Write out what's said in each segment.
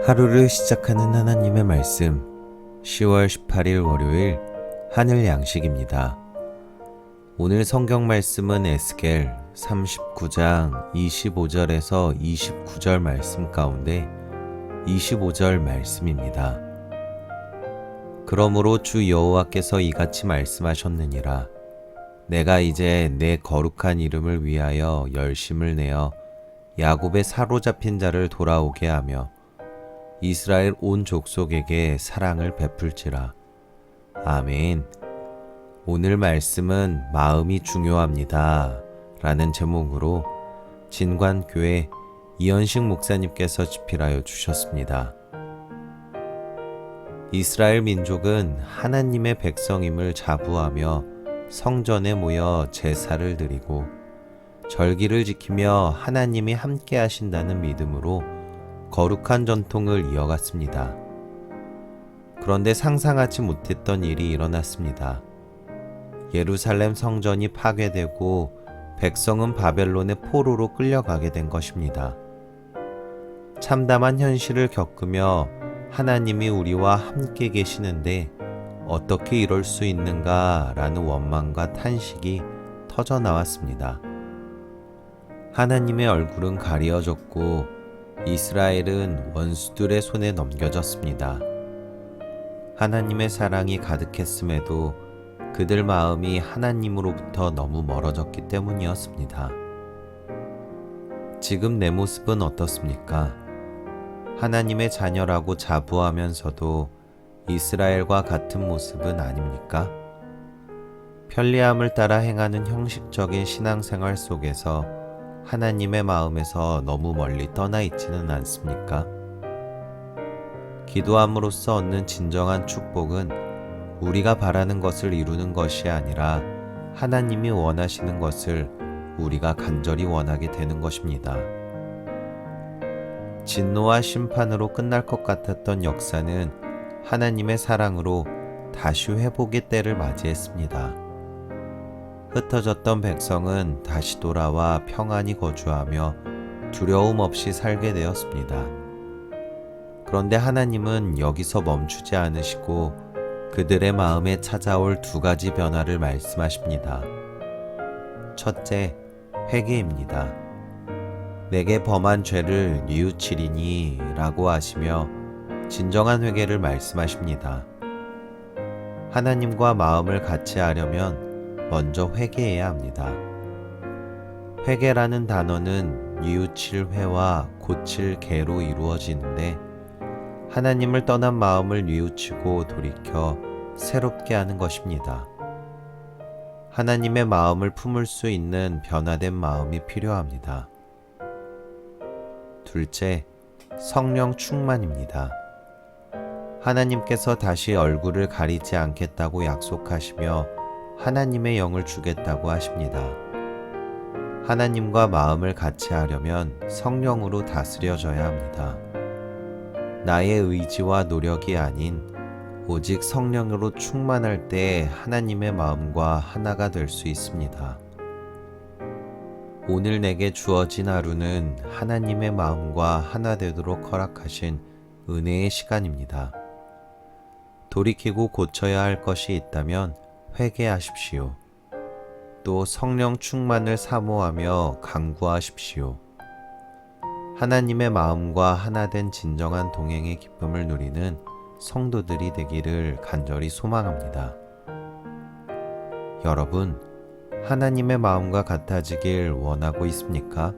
하루를 시작하는 하나님의 말씀 10월 18일 월요일 하늘 양식입니다. 오늘 성경 말씀은 에스겔 39장 25절에서 29절 말씀 가운데 25절 말씀입니다. 그러므로 주 여호와께서 이같이 말씀하셨느니라. 내가 이제 내 거룩한 이름을 위하여 열심을 내어 야곱의 사로잡힌 자를 돌아오게 하며 이스라엘 온 족속에게 사랑을 베풀지라. 아멘. 오늘 말씀은 마음이 중요합니다 라는 제목으로 진관교회 이현식 목사님께서 집필하여 주셨습니다. 이스라엘 민족은 하나님의 백성임을 자부하며 성전에 모여 제사를 드리고 절기를 지키며 하나님이 함께 하신다는 믿음으로 거룩한 전통을 이어갔습니다. 그런데 상상하지 못했던 일이 일어났습니다. 예루살렘 성전이 파괴되고 백성은 바벨론의 포로로 끌려가게 된 것입니다. 참담한 현실을 겪으며 하나님이 우리와 함께 계시는데 어떻게 이럴 수 있는가 라는 원망과 탄식이 터져 나왔습니다. 하나님의 얼굴은 가리어졌고 이스라엘은 원수들의 손에 넘겨졌습니다. 하나님의 사랑이 가득했음에도 그들 마음이 하나님으로부터 너무 멀어졌기 때문이었습니다. 지금 내 모습은 어떻습니까? 하나님의 자녀라고 자부하면서도 이스라엘과 같은 모습은 아닙니까? 편리함을 따라 행하는 형식적인 신앙생활 속에서 하나님의 마음에서 너무 멀리 떠나 있지는 않습니까? 기도함으로써 얻는 진정한 축복은 우리가 바라는 것을 이루는 것이 아니라 하나님이 원하시는 것을 우리가 간절히 원하게 되는 것입니다. 진노와 심판으로 끝날 것 같았던 역사는 하나님의 사랑으로 다시 회복의 때를 맞이했습니다. 흩어졌던 백성은 다시 돌아와 평안히 거주하며 두려움 없이 살게 되었습니다. 그런데 하나님은 여기서 멈추지 않으시고 그들의 마음에 찾아올 두 가지 변화를 말씀하십니다. 첫째, 회개입니다. 내게 범한 죄를 뉘우치리니 라고 하시며 진정한 회개를 말씀하십니다. 하나님과 마음을 같이 하려면 먼저 회개해야 합니다. 회개라는 단어는 뉘우칠 회와 고칠 개로 이루어지는데 하나님을 떠난 마음을 뉘우치고 돌이켜 새롭게 하는 것입니다. 하나님의 마음을 품을 수 있는 변화된 마음이 필요합니다. 둘째, 성령 충만입니다. 하나님께서 다시 얼굴을 가리지 않겠다고 약속하시며 하나님의 영을 주겠다고 하십니다. 하나님과 마음을 같이 하려면 성령으로 다스려져야 합니다. 나의 의지와 노력이 아닌 오직 성령으로 충만할 때 하나님의 마음과 하나가 될 수 있습니다. 오늘 내게 주어진 하루는 하나님의 마음과 하나 되도록 허락하신 은혜의 시간입니다. 돌이키고 고쳐야 할 것이 있다면 회개하십시오. 또 성령 충만을 사모하며 간구하십시오. 하나님의 마음과 하나 된 진정한 동행의 기쁨을 누리는 성도들이 되기를 간절히 소망합니다. 여러분, 하나님의 마음과 같아지길 원하고 있습니까?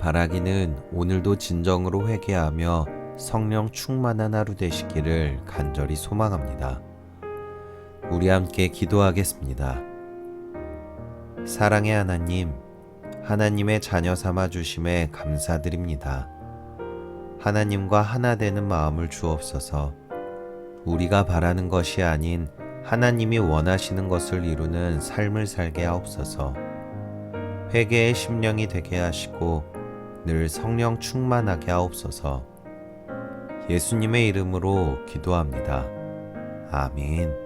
바라기는 오늘도 진정으로 회개하며 성령 충만한 하루 되시기를 간절히 소망합니다. 우리 함께 기도하겠습니다. 사랑의 하나님, 하나님의 자녀 삼아 주심에 감사드립니다. 하나님과 하나 되는 마음을 주옵소서. 우리가 바라는 것이 아닌 하나님이 원하시는 것을 이루는 삶을 살게 하옵소서. 회개의 심령이 되게 하시고 늘 성령 충만하게 하옵소서. 예수님의 이름으로 기도합니다. 아멘.